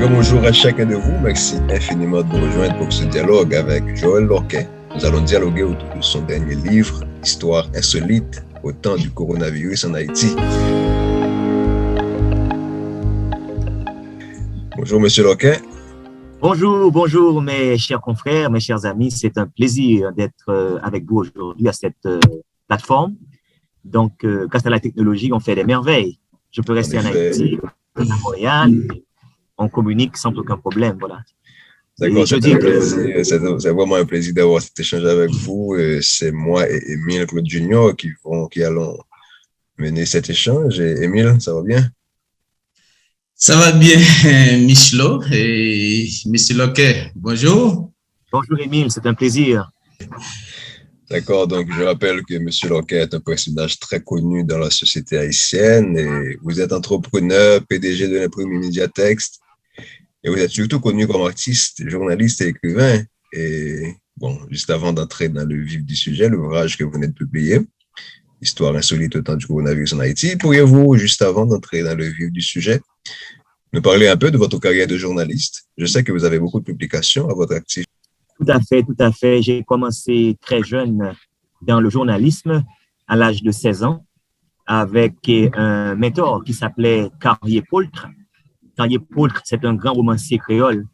Bonjour à chacun de vous. Merci infiniment de nous rejoindre pour ce dialogue avec Joël Lorquet. Nous allons dialoguer autour de son dernier livre, Histoire insolite au temps du coronavirus en Haïti. Bonjour, Monsieur Lorquet. Bonjour mes chers confrères, mes chers amis. C'est un plaisir d'être avec vous aujourd'hui à cette plateforme. Donc, grâce à la technologie, on fait des merveilles. Je peux rester en Haïti, à Montréal, on communique sans aucun problème, voilà. D'accord, c'est vraiment un plaisir d'avoir cet échange avec vous. C'est moi et Émile Claude Junior qui allons mener cet échange. Et Émile, ça va bien? Ça va bien, Michelo et Monsieur Lorquet. Bonjour. Bonjour Émile, c'est un plaisir. D'accord, donc je rappelle que M. Lorquet est un personnage très connu dans la société haïtienne et vous êtes entrepreneur, PDG de l'imprimerie Médiatexte et vous êtes surtout connu comme artiste, journaliste et écrivain. Et bon, juste avant d'entrer dans le vif du sujet, l'ouvrage que vous venez de publier, Histoire insolite au temps du coronavirus en Haïti, pourriez-vous, juste avant d'entrer dans le vif du sujet, nous parler un peu de votre carrière de journaliste? Je sais que vous avez beaucoup de publications à votre actif. Tout à fait. J'ai commencé très jeune dans le journalisme à l'âge de 16 ans avec un mentor qui s'appelait Carrier-Poultre. Carrier-Poultre, c'est un grand romancier créole.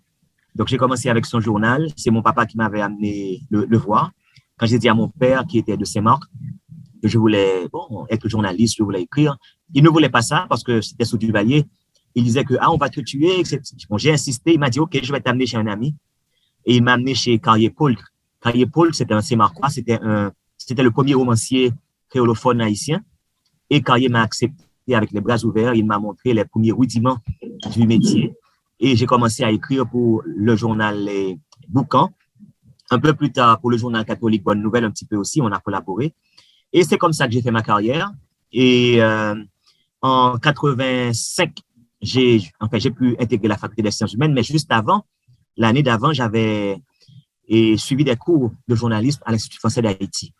Donc, j'ai commencé avec son journal. C'est mon papa qui m'avait amené le voir. Quand j'ai dit à mon père, qui était de Saint-Marc, que je voulais être journaliste, je voulais écrire, il ne voulait pas ça parce que c'était sous Duvalier. Il disait que, on va te tuer. Bon, j'ai insisté. Il m'a dit, OK, je vais t'amener chez un ami. Et il m'a amené chez Carrier-Poultre. Carrier-Poultre, c'était un Saint-Marcois, c'était le premier romancier créolophone haïtien. Et Carrier m'a accepté avec les bras ouverts. Il m'a montré les premiers rudiments du métier. Et j'ai commencé à écrire pour le journal Les Boucans. Un peu plus tard, pour le journal catholique Bonne Nouvelle, un petit peu aussi, on a collaboré. Et c'est comme ça que j'ai fait ma carrière. Et en 85, j'ai pu intégrer la faculté des sciences humaines, mais juste avant, l'année d'avant, j'avais suivi des cours de journalisme à l'Institut français d'Haïti.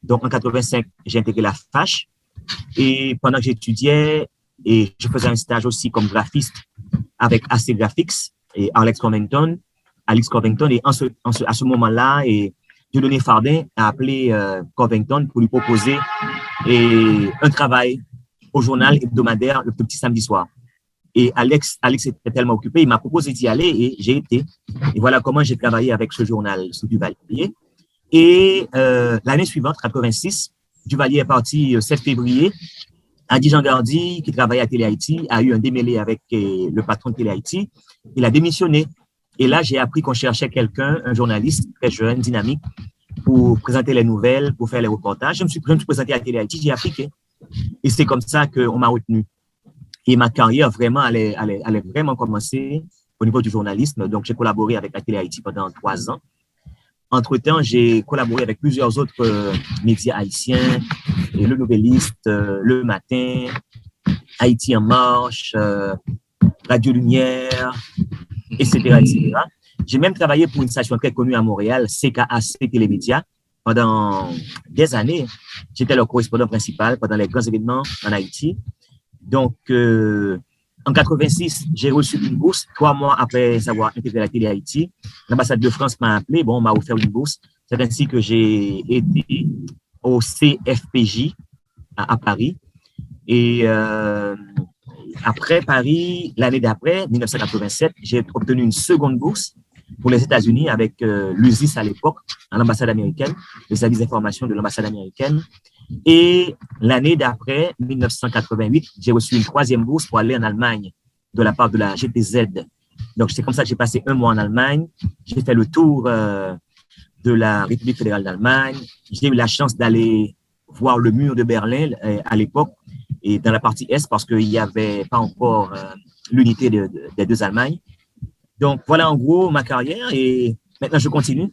Donc, en 85, j'ai intégré la FACH. Et pendant que j'étudiais, et je faisais un stage aussi comme graphiste avec AC Graphics et Alex Covington. Et à ce moment-là, Dieudonné Fardin a appelé Covington pour lui proposer un travail au journal hebdomadaire le petit samedi soir. Et Alex était tellement occupé, il m'a proposé d'y aller et j'ai été. Et voilà comment j'ai travaillé avec ce journal sous Duvalier. Et l'année suivante, 86, Duvalier est parti le 7 février. Adi Jean Gardy, qui travaillait à Télé Haïti, a eu un démêlé avec le patron de Télé Haïti. Il a démissionné. Et là, j'ai appris qu'on cherchait quelqu'un, un journaliste très jeune, dynamique, pour présenter les nouvelles, pour faire les reportages. Je me suis présenté à Télé Haïti, j'ai appliqué. Et c'est comme ça qu'on m'a retenu. Et ma carrière vraiment allait vraiment commencer au niveau du journalisme. Donc, j'ai collaboré avec la Télé Haïti pendant 3 ans. Entre-temps, j'ai collaboré avec plusieurs autres médias haïtiens, et Le Nouvelliste, Le Matin, Haïti en marche, Radio Lumière, etc. J'ai même travaillé pour une station très connue à Montréal, CKAC Télémédia, pendant des années. J'étais le correspondant principal pendant les grands événements en Haïti. Donc, en 86, j'ai reçu une bourse. 3 mois après avoir intégré la Télé Haïti, l'ambassade de France m'a appelé. Bon, on m'a offert une bourse. C'est ainsi que j'ai été au CFPJ à Paris. Et après Paris, l'année d'après, 1987, j'ai obtenu une seconde bourse pour les États-Unis avec l'USIS à l'époque, à l'ambassade américaine, le service d'information de l'ambassade américaine. Et l'année d'après, 1988, j'ai reçu une 3e bourse pour aller en Allemagne de la part de la GTZ. Donc, c'est comme ça que j'ai passé 1 mois en Allemagne. J'ai fait le tour de la République fédérale d'Allemagne. J'ai eu la chance d'aller voir le mur de Berlin à l'époque et dans la partie Est parce qu'il n'y avait pas encore l'unité des 2 Allemagnes. Donc, voilà en gros ma carrière et maintenant je continue.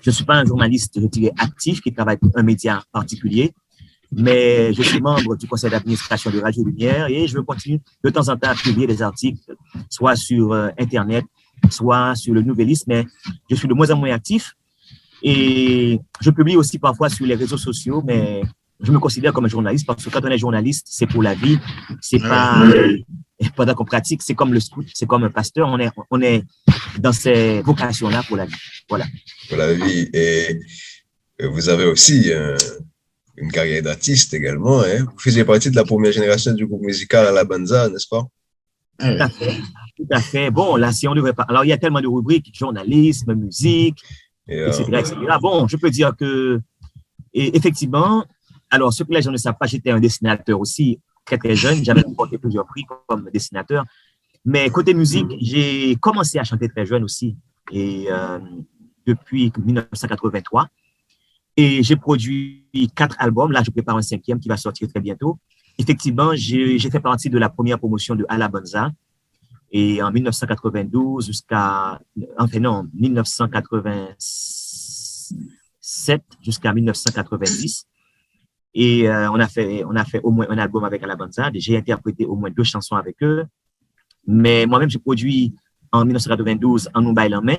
Je ne suis pas un journaliste, je dirais, actif qui travaille pour un média particulier, mais je suis membre du conseil d'administration de Radio Lumière et je continue de temps en temps à publier des articles, soit sur Internet, soit sur le Nouvelliste, mais je suis de moins en moins actif et je publie aussi parfois sur les réseaux sociaux, mais je me considère comme un journaliste parce que quand on est journaliste, c'est pour la vie, c'est pas Et pendant qu'on pratique, c'est comme le scout, c'est comme un pasteur. On est dans ces vocations-là pour la vie. Voilà. Pour la vie. Et vous avez aussi une carrière d'artiste également. Hein? Vous faisiez partie de la première génération du groupe musical Alabanza, n'est-ce pas? Tout à fait. Tout à fait. Bon, là, si on devrait pas. Alors, il y a tellement de rubriques, journalisme, musique, etc., etc. Bon, je peux dire que, et effectivement, alors, ce que les gens ne savent pas, j'étais un dessinateur aussi, très, très jeune. J'avais remporté plusieurs prix comme dessinateur. Mais côté musique, j'ai commencé à chanter très jeune aussi. Et depuis 1983. Et j'ai produit 4 albums. Là, je prépare un 5e qui va sortir très bientôt. Effectivement, j'ai fait partie de la première promotion de Alabanza. Et en 1992 jusqu'à, enfin non, 1987 jusqu'à 1990. Et on a fait au moins un album avec Alabanza. J'ai interprété au moins 2 chansons avec eux. Mais moi-même, j'ai produit en 1992 En nous baille en main.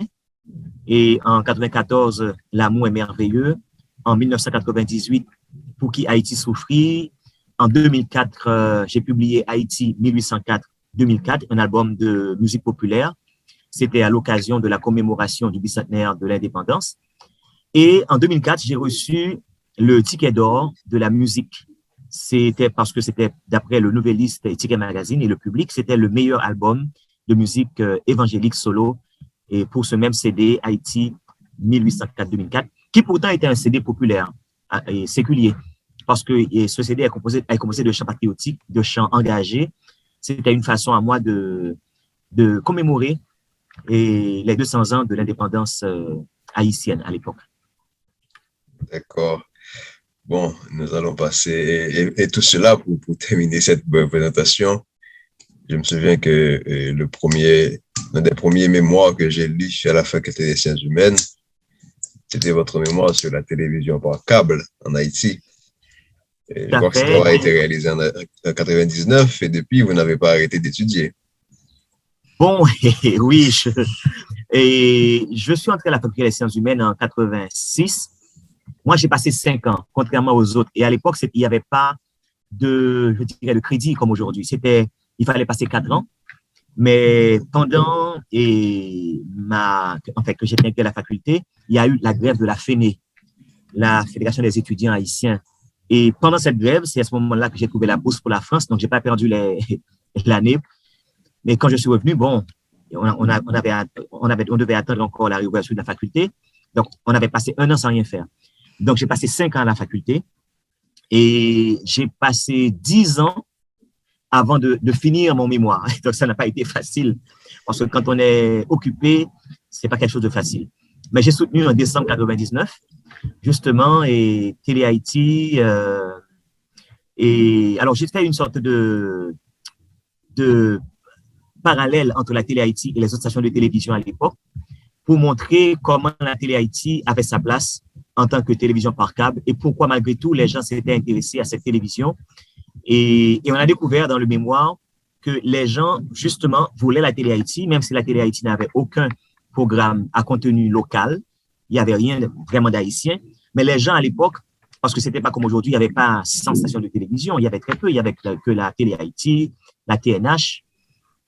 Et en 1994, L'amour est merveilleux. En 1998, Pour qui Haïti souffrit. En 2004, j'ai publié Haïti 1804-2004, un album de musique populaire. C'était à l'occasion de la commémoration du bicentenaire de l'indépendance. Et en 2004, j'ai reçu le ticket d'or de la musique. C'était parce que c'était d'après le Nouvelliste et Ticket Magazine et le public, c'était le meilleur album de musique évangélique solo. Et pour ce même CD, Haïti 1804-2004, qui pourtant était un CD populaire et séculier, parce que ce CD est composé de chants patriotiques, de chants engagés. C'était une façon à moi de commémorer les 200 ans de l'indépendance haïtienne à l'époque. D'accord. Bon, nous allons passer, et tout cela pour terminer cette présentation. Je me souviens que l'un des premiers mémoires que j'ai lu à la faculté des sciences humaines, c'était votre mémoire sur la télévision par câble en Haïti. Et je crois que ça a été réalisé en 1999 et depuis, vous n'avez pas arrêté d'étudier. Bon, oui, je suis entré à la faculté des sciences humaines en 86. Moi, j'ai passé 5 ans, contrairement aux autres. Et à l'époque, il n'y avait pas de crédit comme aujourd'hui. Il fallait passer 4 ans. Mais pendant que j'étais intégré à la faculté, il y a eu la grève de la FENE, la Fédération des étudiants haïtiens. Et pendant cette grève, c'est à ce moment-là que j'ai trouvé la bourse pour la France, donc j'ai pas perdu l'année. Mais quand je suis revenu, bon, on devait attendre encore la réouverture de la faculté, donc on avait passé 1 an sans rien faire. Donc j'ai passé 5 ans à la faculté et j'ai passé 10 ans avant de finir mon mémoire. Donc, ça n'a pas été facile parce que quand on est occupé, c'est pas quelque chose de facile. Mais j'ai soutenu en décembre 99, justement, et Télé Haïti. Et alors, j'ai fait une sorte de parallèle entre la Télé Haïti et les autres stations de télévision à l'époque pour montrer comment la Télé Haïti avait sa place en tant que télévision par câble et pourquoi, malgré tout, les gens s'étaient intéressés à cette télévision. Et on a découvert dans le mémoire que les gens, justement, voulaient la Télé Haïti, même si la Télé Haïti n'avait aucun programme à contenu local. Il n'y avait rien vraiment d'haïtien. Mais les gens à l'époque, parce que c'était pas comme aujourd'hui, il n'y avait pas 100 stations de télévision, il y avait très peu. Il y avait que la Télé Haïti, la TNH.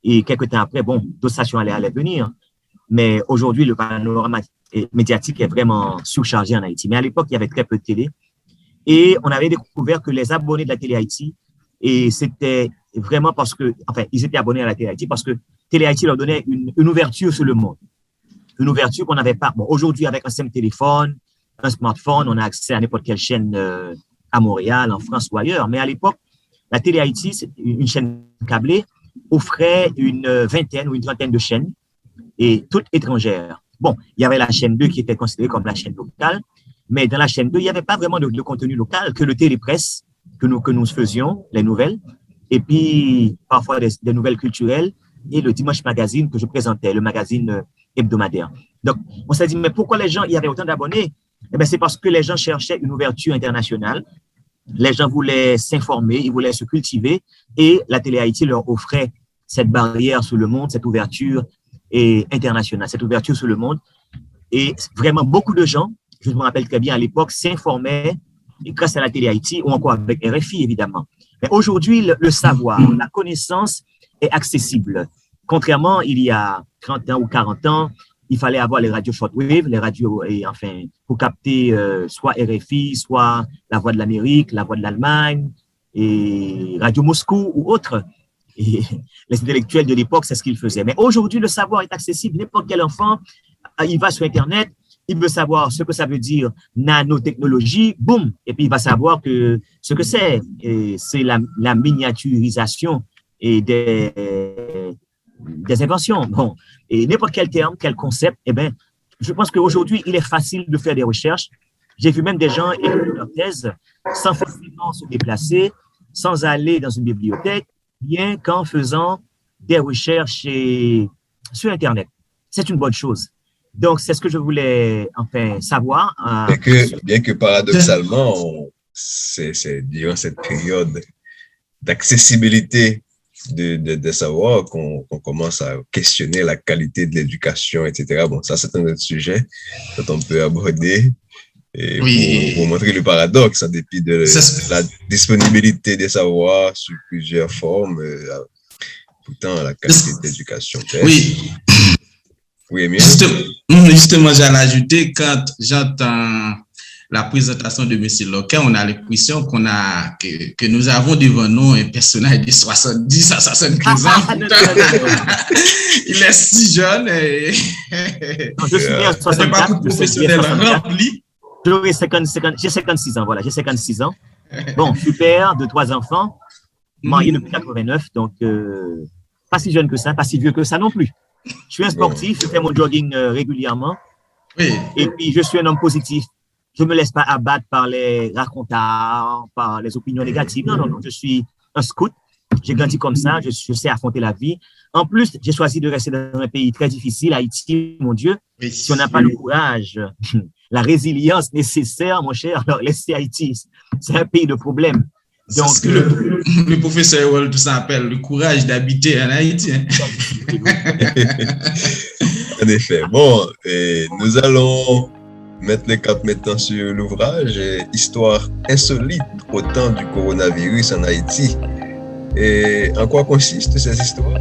Et quelques temps après, bon, d'autres stations allaient venir. Mais aujourd'hui, le panorama médiatique est vraiment surchargé en Haïti. Mais à l'époque, il y avait très peu de télé. Et on avait découvert que les abonnés de la Télé Haïti, et c'était vraiment parce que, enfin, ils étaient abonnés à la Télé Haïti parce que Télé Haïti leur donnait une ouverture sur le monde. Une ouverture qu'on n'avait pas. Bon, aujourd'hui, avec un simple téléphone, un smartphone, on a accès à n'importe quelle chaîne à Montréal, en France ou ailleurs. Mais à l'époque, la Télé Haïti, c'est une chaîne câblée, offrait une vingtaine ou une trentaine de chaînes, et toutes étrangères. Bon, il y avait la chaîne 2 qui était considérée comme la chaîne locale, mais dans la chaîne 2, il n'y avait pas vraiment de contenu local que le télépresse que nous faisions, les nouvelles, et puis parfois des nouvelles culturelles, et le Dimanche Magazine que je présentais, le magazine hebdomadaire. Donc, on s'est dit, mais pourquoi les gens, il y avait autant d'abonnés? Eh bien, c'est parce que les gens cherchaient une ouverture internationale. Les gens voulaient s'informer, ils voulaient se cultiver, et la Télé Haïti leur offrait cette barrière sur le monde, cette ouverture internationale, cette ouverture sur le monde. Et vraiment, beaucoup de gens, je me rappelle très bien à l'époque, s'informaient grâce à la Télé Haïti ou encore avec RFI, évidemment. Mais aujourd'hui, le savoir, la connaissance est accessible. Contrairement, il y a 30 ans ou 40 ans, il fallait avoir les radios shortwave, les radios, et enfin, pour capter soit RFI, soit la Voix de l'Amérique, la Voix de l'Allemagne, et Radio Moscou ou autres. Et les intellectuels de l'époque, c'est ce qu'ils faisaient. Mais aujourd'hui, le savoir est accessible. N'importe quel enfant, il va sur Internet, il veut savoir ce que ça veut dire nanotechnologie, boum, et puis il va savoir que ce que c'est. C'est la miniaturisation et des inventions. Bon, et n'importe quel terme, quel concept, eh bien, je pense qu'aujourd'hui, il est facile de faire des recherches. J'ai vu même des gens écrire leur thèse sans forcément se déplacer, sans aller dans une bibliothèque, bien qu'en faisant des recherches sur Internet. C'est une bonne chose. Donc, c'est ce que je voulais enfin savoir. Bien que paradoxalement, c'est durant cette période d'accessibilité de savoir qu'on commence à questionner la qualité de l'éducation, etc. Bon, ça, c'est un autre sujet dont on peut aborder et pour montrer le paradoxe en dépit de la disponibilité des savoirs sous plusieurs formes. Pourtant, la qualité de l'éducation. Oui. Oui, justement, j'allais ajouter, quand j'entends la présentation de M. Loquet, on a l'impression que nous avons devant nous un personnage de 70 à 75 ans. Il est si jeune. Non, je suis né en 64. Professionnel rempli. J'ai 56 ans, voilà, j'ai 56 ans. Bon, je suis père de 3 enfants, marié depuis 89, donc pas si jeune que ça, pas si vieux que ça non plus. Je suis un sportif, je fais mon jogging régulièrement. Oui. Et puis, je suis un homme positif. Je ne me laisse pas abattre par les racontards, par les opinions négatives. Non, je suis un scout. J'ai grandi comme ça, je sais affronter la vie. En plus, j'ai choisi de rester dans un pays très difficile, Haïti, mon Dieu. Oui. Si on n'a pas le courage, la résilience nécessaire, mon cher, alors laissez Haïti. C'est un pays de problèmes. Donc, c'est ce que le professeur Walter s'appelle le courage d'habiter en Haïti. Hein? En effet. Bon, nous allons mettre les cartes maintenant sur l'ouvrage Histoire insolite au temps du coronavirus en Haïti. Et en quoi consistent ces histoires?